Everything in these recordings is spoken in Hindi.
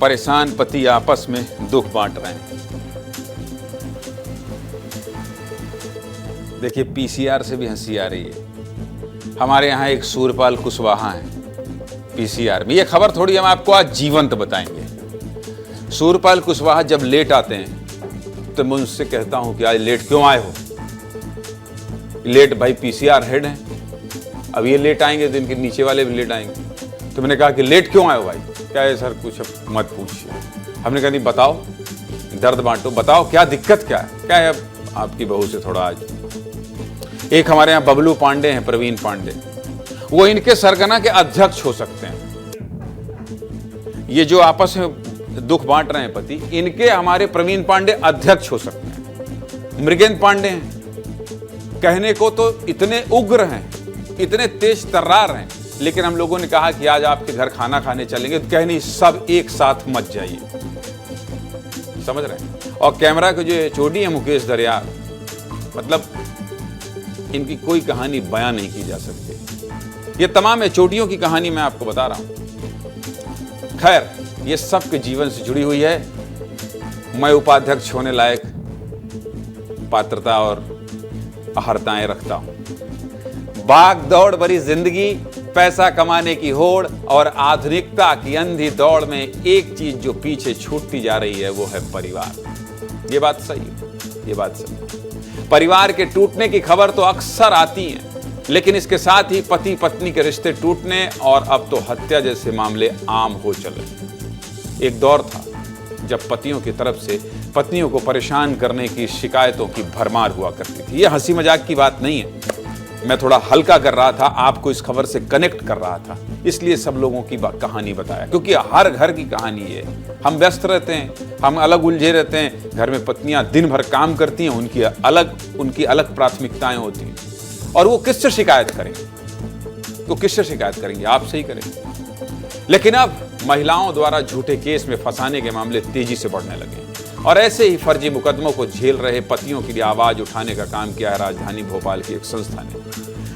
परेशान पति आपस में दुख बांट रहे हैं। देखिए, पीसीआर से भी हंसी आ रही है। हमारे यहाँ एक सूरपाल कुशवाहा है पीसीआर में। ये खबर थोड़ी हम आपको आज जीवंत बताएंगे। सूरपाल कुशवाहा जब लेट आते हैं तो मैं उनसे कहता हूं कि आज लेट क्यों आए हो? लेट भाई पीसीआर हेड हैं, अब ये लेट आएंगे तो इनके नीचे वाले भी लेट आएंगे। तो मैंने कहा कि लेट क्यों आए हो भाई? क्या है सर? कुछ मत पूछिए। हमने कहा नहीं, बताओ, दर्द बांटो, बताओ क्या दिक्कत क्या है? क्या है अब आपकी बहू से थोड़ा आज? एक हमारे यहाँ बबलू पांडे हैं, प्रवीण पांडे, वो इनके सरगना के अध्यक्ष हो सकते हैं। ये जो आपस में दुख बांट रहे हैं पति, इनके हमारे प्रवीण पांडे अध्यक्ष हो सकते हैं। मृगेंद्र पांडे हैं, कहने को तो इतने उग्र हैं, इतने तेज तर्रार हैं, लेकिन हम लोगों ने कहा कि आज आपके घर खाना खाने चलेंगे तो कह नहीं, सब एक साथ मत जाइए। समझ रहे हैं? और कैमरा के जो चोटी है मुकेश दरिया, मतलब इनकी कोई कहानी बयां नहीं की जा सकती। ये तमाम चोटियों की कहानी मैं आपको बता रहा हूं। खैर, ये सब के जीवन से जुड़ी हुई है। मैं उपाध्यक्ष होने लायक पात्रता और अहर्ताएं रखता हूं। भाग दौड़ भरी जिंदगी, पैसा कमाने की होड़ और आधुनिकता की अंधी दौड़ में एक चीज जो पीछे छूटती जा रही है वो है परिवार। ये बात सही है, ये बात सही है। परिवार के टूटने की खबर तो अक्सर आती है, लेकिन इसके साथ ही पति पत्नी के रिश्ते टूटने और अब तो हत्या जैसे मामले आम हो चले। एक दौर था जब पतियों की तरफ से पत्नियों को परेशान करने की शिकायतों की भरमार हुआ करती थी। यह हंसी मजाक की बात नहीं है, मैं थोड़ा हल्का कर रहा था, आपको इस खबर से कनेक्ट कर रहा था, इसलिए सब लोगों की कहानी बताया, क्योंकि हर घर की कहानी है। हम व्यस्त रहते हैं, हम अलग उलझे रहते हैं, घर में पत्नियां दिन भर काम करती हैं, उनकी अलग प्राथमिकताएं होती हैं, और वो किससे शिकायत करेंगे? तो किससे शिकायत करेंगे? आपसे ही करेंगे। लेकिन अब महिलाओं द्वारा झूठे केस में फंसाने के मामले तेजी से बढ़ने लगे, और ऐसे ही फर्जी मुकदमों को झेल रहे पतियों के लिए आवाज उठाने का काम किया है राजधानी भोपाल की एक संस्था ने।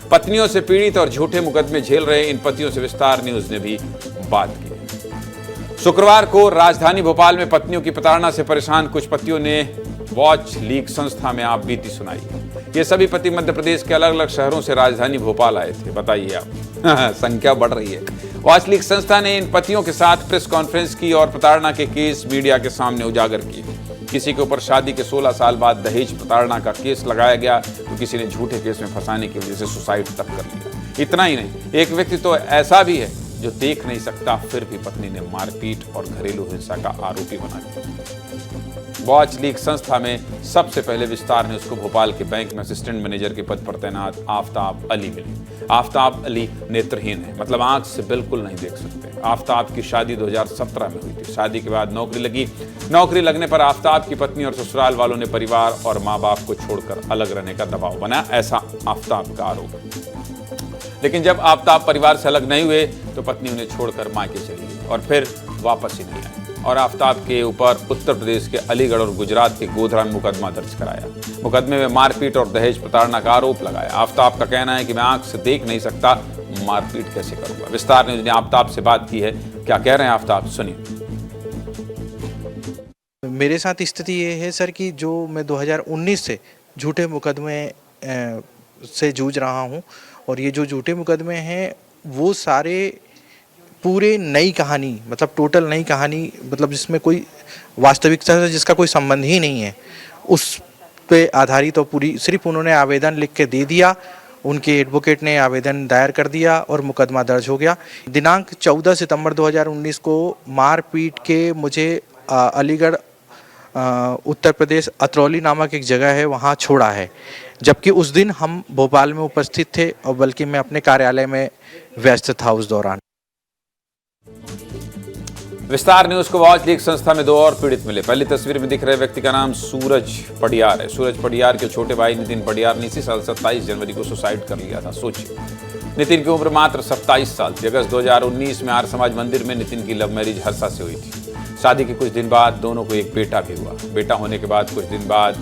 पत्नियों से पीड़ित और झूठे मुकदमे झेल रहे इन पतियों से विस्तार न्यूज ने भी बात की। शुक्रवार को राजधानी भोपाल में पत्नियों की प्रताड़ना से परेशान कुछ पतियों ने वॉच लीग संस्था में आप बीती सुनाई। ये सभी पति मध्य प्रदेश के अलग अलग शहरों से राजधानी भोपाल आए थे। बताइए आप, संख्या बढ़ रही है। वॉच लीग संस्था ने इन पतियों के साथ प्रेस कॉन्फ्रेंस की और प्रताड़ना के केस मीडिया के सामने उजागर किए। किसी के ऊपर शादी के 16 साल बाद दहेज प्रताड़ना का केस लगाया गया, तो किसी ने झूठे केस में फंसाने की वजह से सुसाइड तक कर लिया। इतना ही नहीं, एक व्यक्ति तो ऐसा भी है जो देख नहीं सकता, फिर भी पत्नी ने मारपीट और घरेलू हिंसा का आरोपी बना दिया। वॉच लीग संस्था में सबसे पहले विस्तार ने उसको भोपाल के बैंक में असिस्टेंट मैनेजर के पद पर तैनात आफ्ताब अली मिले। आफ्ताब अली नेत्रहीन है, मतलब आंख से बिल्कुल नहीं देख सकते। आफ्ताब की शादी 2017 में हुई थी। शादी के बाद नौकरी लगी। नौकरी लगने पर आफ्ताब की पत्नी और ससुराल वालों ने परिवार और माँ बाप को छोड़कर अलग रहने का दबाव बनाया, ऐसा आफ्ताब का आरोप है। लेकिन जब आफ्ताब परिवार से अलग नहीं हुए तो पत्नी उन्हें छोड़कर मायके चली गई और फिर वापस ही नहीं आई, और आफ्ताब के ऊपर उत्तर प्रदेश के अलीगढ़ और गुजरात के गोधरा में मुकदमा दर्ज कराया। मुकदमे में मारपीट और दहेज प्रताड़ना का आरोप लगाया। आफ्ताब का कहना है कि मैं आंख से देख नहीं सकता, मारपीट कैसे करूंगा। विस्तार न्यूज ने आफ्ताब से बात की है, क्या कह रहे हैं आफ्ताब, सुनिए। मेरे साथ स्थिति ये है सर कि जो मैं 2019 से झूठे मुकदमे से जूझ रहा हूँ, और ये जो झूठे मुकदमे हैं वो सारे पूरे नई कहानी, मतलब टोटल नई कहानी, मतलब जिसमें कोई वास्तविकता से जिसका कोई संबंध ही नहीं है, उस पे आधारित और पूरी सिर्फ उन्होंने आवेदन लिख के दे दिया, उनके एडवोकेट ने आवेदन दायर कर दिया और मुकदमा दर्ज हो गया। दिनांक 14 सितंबर 2019 को मारपीट के मुझे अलीगढ़ उत्तर प्रदेश अतरौली नामक एक जगह है वहाँ छोड़ा है, जबकि उस दिन हम भोपाल में उपस्थित थे, और बल्कि मैं अपने कार्यालय में व्यस्त था उस दौरान। विस्तार न्यूज को वॉच लीग संस्था में 2 और पीड़ित मिले। पहली तस्वीर में दिख रहे व्यक्ति का नाम सूरज पडियार है। सूरज पडियार के छोटे भाई नितिन पडियार ने इसी साल 27 जनवरी को सुसाइड कर लिया था। सोचिए, नितिन की उम्र मात्र 27 साल थी। अगस्त 2019 में आर्य समाज मंदिर में नितिन की लव मैरिज हर्षा से हुई थी। शादी के कुछ दिन बाद दोनों को एक बेटा भी हुआ। बेटा होने के बाद कुछ दिन बाद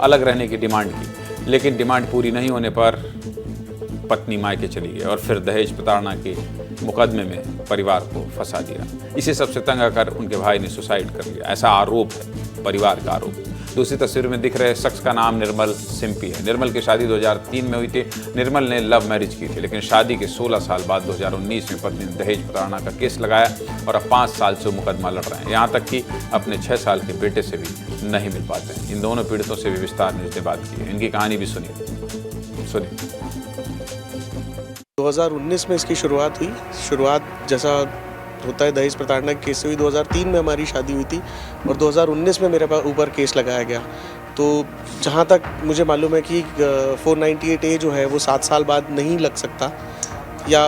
अलग रहने की डिमांड की, लेकिन डिमांड पूरी नहीं होने पर पत्नी मायके चली गई और फिर दहेज प्रताड़ना के मुकदमे में परिवार को फंसा दिया। इसी सबसे तंग आकर उनके भाई ने सुसाइड कर लिया, ऐसा आरोप है, परिवार का आरोप। दूसरी तस्वीर में दिख रहे शख्स का नाम निर्मल सिंपी है। निर्मल की शादी 2003 में हुई थी। निर्मल ने लव मैरिज की थी, लेकिन शादी के 16 साल बाद 2019 में पत्नी ने दहेज प्रताड़ना का केस लगाया और अब 5 साल से मुकदमा लड़ रहे हैं। यहाँ तक कि अपने 6 साल के बेटे से भी नहीं मिल पाते हैं। इन दोनों पीड़ितों से भी विस्तार न्यूज़ ने बात की है। इनकी कहानी भी सुनिए। 2019 में इसकी शुरुआत हुई। शुरुआत जैसा होता है दहेज प्रताड़ना के केस से हुई। 2003 में हमारी शादी हुई थी और 2019 में मेरे ऊपर केस लगाया गया। तो जहाँ तक मुझे मालूम है कि 498A जो है वो 7 साल बाद नहीं लग सकता, या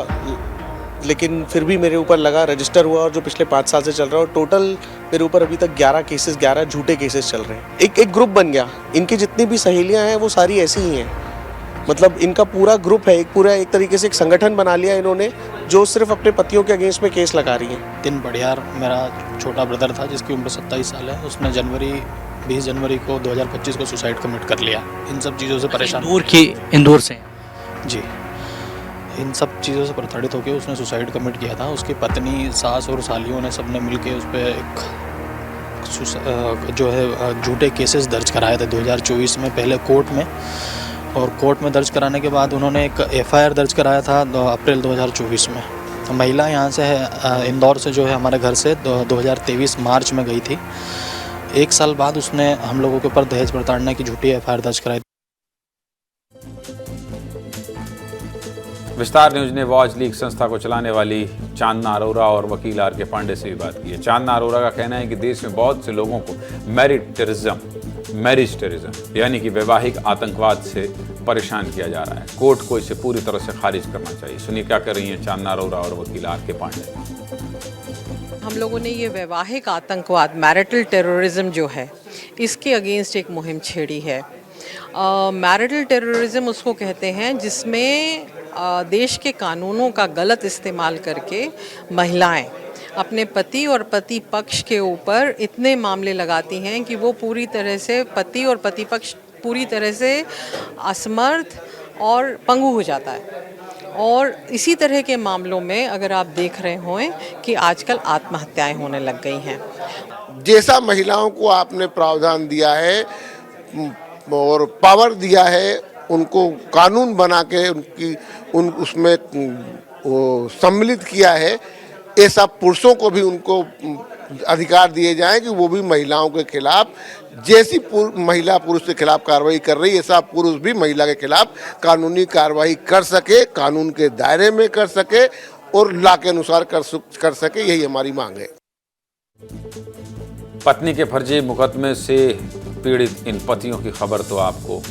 लेकिन फिर भी मेरे ऊपर लगा, रजिस्टर हुआ और जो पिछले 5 साल से चल रहा है। और टोटल मेरे ऊपर अभी तक 11 झूठे केसेस चल रहे हैं। एक ग्रुप बन गया। इनकी जितनी भी सहेलियाँ हैं वो सारी ऐसी ही हैं। मतलब इनका पूरा ग्रुप है, एक तरीके से एक संगठन बना लिया इन्होंने, जो सिर्फ अपने पतियों के अगेंस्ट में केस लगा रही है। दिन बड़ियार मेरा छोटा ब्रदर था जिसकी उम्र 27 साल है। उसने 20 जनवरी को 2025 को सुसाइड कमिट कर लिया। इन सब चीज़ों से परेशान इंदौर से जी, इन सब चीज़ों से प्रताड़ित होकर उसने सुसाइड कमिट किया था। उसकी पत्नी, सास और सालियों ने सबने मिलकर उस पर एक जो है झूठे केसेस दर्ज कराए थे 2024 में, पहले कोर्ट में, और कोर्ट में दर्ज कराने के बाद उन्होंने एक FIR दर्ज कराया था अप्रैल 2024 में। तो महिला यहाँ से है, इंदौर से जो है हमारे घर से 2023 मार्च में गई थी। 1 साल बाद उसने हम लोगों के ऊपर दहेज प्रताड़ना की झूठी FIR दर्ज कराई। विस्तार न्यूज़ ने वॉच लीग संस्था को चलाने वाली चांदना अरोरा और वकील RK पांडे से भी बात की है। चांदना अरोरा का कहना है कि देश में बहुत से लोगों को मैरिज टेररिज्म यानी कि वैवाहिक आतंकवाद से परेशान किया जा रहा है। कोर्ट को इसे पूरी तरह से खारिज करना चाहिए। सुनिए क्या कर रही हैं चांदना अरोरा और वकील RK पांडे। हम लोगों ने ये वैवाहिक आतंकवाद, मैरिटल टेररिज्म जो है, इसके अगेंस्ट एक मुहिम छेड़ी है। मैरिटल टेररिज्म उसको कहते हैं जिसमें देश के कानूनों का गलत इस्तेमाल करके महिलाएं अपने पति और पति पक्ष के ऊपर इतने मामले लगाती हैं कि वो पूरी तरह से पति और पति पक्ष पूरी तरह से असमर्थ और पंगु हो जाता है। और इसी तरह के मामलों में अगर आप देख रहे हों कि आजकल आत्महत्याएं होने लग गई हैं। जैसा महिलाओं को आपने प्रावधान दिया है और पावर दिया है, उनको कानून बना के उसमें सम्मिलित किया है, ऐसा पुरुषों को भी उनको अधिकार दिए जाएं कि वो भी महिलाओं के खिलाफ, जैसी महिला पुरुष के खिलाफ कार्रवाई कर रही है, ऐसा पुरुष भी महिला के खिलाफ कानूनी कार्रवाई कर सके, कानून के दायरे में कर सके और लॉ के अनुसार कर सके। यही हमारी मांग है। पत्नी के फर्जी मुकदमे से पीड़ित इन पतियों की खबर तो आपको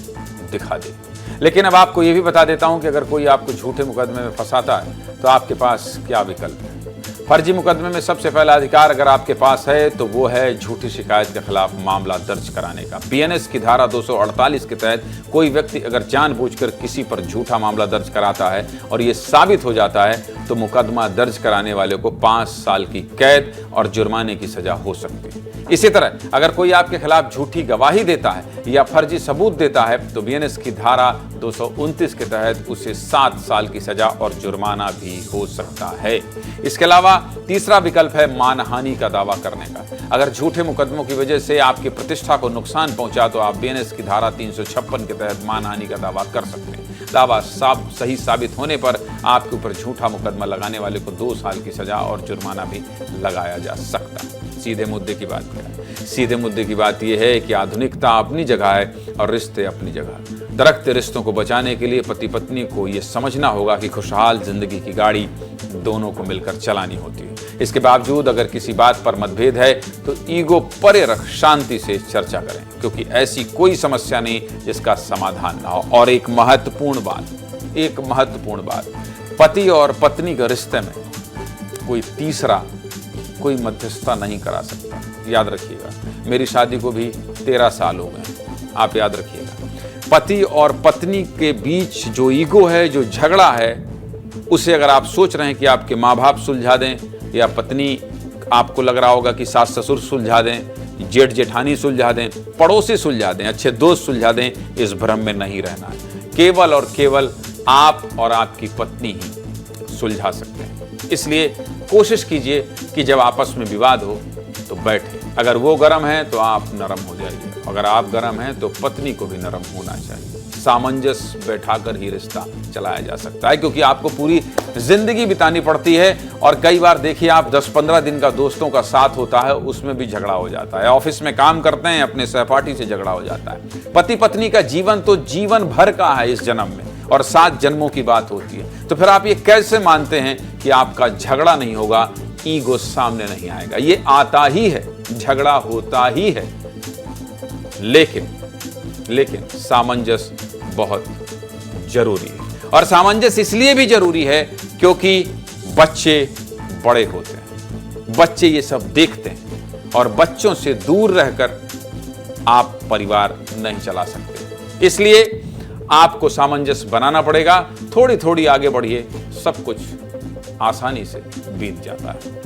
दिखा दी, लेकिन अब आपको ये भी बता देता हूं कि अगर कोई आपको झूठे मुकदमे में फंसाता है तो आपके पास क्या विकल्प है। फर्जी मुकदमे में सबसे पहला अधिकार अगर आपके पास है तो वो है झूठी शिकायत के खिलाफ मामला दर्ज कराने का। BNS की धारा 248 के तहत कोई व्यक्ति अगर जानबूझकर किसी पर झूठा मामला दर्ज कराता है और ये साबित हो जाता है तो मुकदमा दर्ज कराने वाले को 5 साल की कैद और जुर्माने की सजा हो सकती है। इसी तरह अगर कोई आपके खिलाफ झूठी गवाही देता है या फर्जी सबूत देता है तो BNS की धारा 229 के तहत उसे 7 साल की सजा और जुर्माना भी हो सकता है। इसके अलावा तीसरा विकल्प है मानहानि का दावा करने का। अगर झूठे मुकदमों की वजह से आपकी प्रतिष्ठा को नुकसान पहुंचा तो आप BNS की धारा 356 के तहत मानहानि का दावा कर सकते हैं। दावा सही साबित होने पर आपके ऊपर झूठा मुकदमा लगाने वाले को 2 साल की सजा और जुर्माना भी लगाया जा सकता है। सीधे मुद्दे की बात करें, सीधे मुद्दे की बात यह है कि आधुनिकता अपनी जगह है और रिश्ते अपनी जगह। दरकते रिश्तों को बचाने के लिए पति पत्नी को यह समझना होगा कि खुशहाल जिंदगी की गाड़ी दोनों को मिलकर चलानी होती है। इसके बावजूद अगर किसी बात पर मतभेद है तो ईगो परे रख शांति से चर्चा करें, क्योंकि ऐसी कोई समस्या नहीं जिसका समाधान ना हो। और एक महत्वपूर्ण बात, पति और पत्नी के रिश्ते में कोई तीसरा कोई मध्यस्थता नहीं करा सकता। याद रखिएगा, मेरी शादी को भी 13 साल हो गए। आप याद रखिएगा, पति और पत्नी के बीच जो ईगो है, जो झगड़ा है, उसे अगर आप सोच रहे हैं कि आपके माँ बाप सुलझा दें या पत्नी, आपको लग रहा होगा कि सास ससुर सुलझा दें, जेठ जेठानी सुलझा दें, पड़ोसी सुलझा दें, अच्छे दोस्त सुलझा दें, इस भ्रम में नहीं रहना है। केवल और केवल आप और आपकी पत्नी ही सुलझा सकते हैं। इसलिए कोशिश कीजिए कि जब आपस में विवाद हो तो बैठे। अगर वो गर्म है तो आप नरम हो जाइए, अगर आप गर्म हैं तो पत्नी को भी नरम होना चाहिए। सामंजस्य बैठाकर ही रिश्ता चलाया जा सकता है, क्योंकि आपको पूरी जिंदगी बितानी पड़ती है। और कई बार देखिए आप 10-15 दिन का दोस्तों का साथ होता है, उसमें भी झगड़ा हो जाता है। ऑफिस में काम करते हैं, अपने सहपाठी से झगड़ा हो जाता है। पति पत्नी का जीवन तो जीवन भर का है इस जन्म में, और 7 जन्मों की बात होती है। तो फिर आप ये कैसे मानते हैं कि आपका झगड़ा नहीं होगा, ईगो सामने नहीं आएगा? ये आता ही है, झगड़ा होता ही है, लेकिन सामंजस्य बहुत जरूरी है। और सामंजस्य इसलिए भी जरूरी है क्योंकि बच्चे बड़े होते हैं, बच्चे ये सब देखते हैं, और बच्चों से दूर रहकर आप परिवार नहीं चला सकते। इसलिए आपको सामंजस्य बनाना पड़ेगा। थोड़ी थोड़ी आगे बढ़िए, सब कुछ आसानी से बीत जाता है।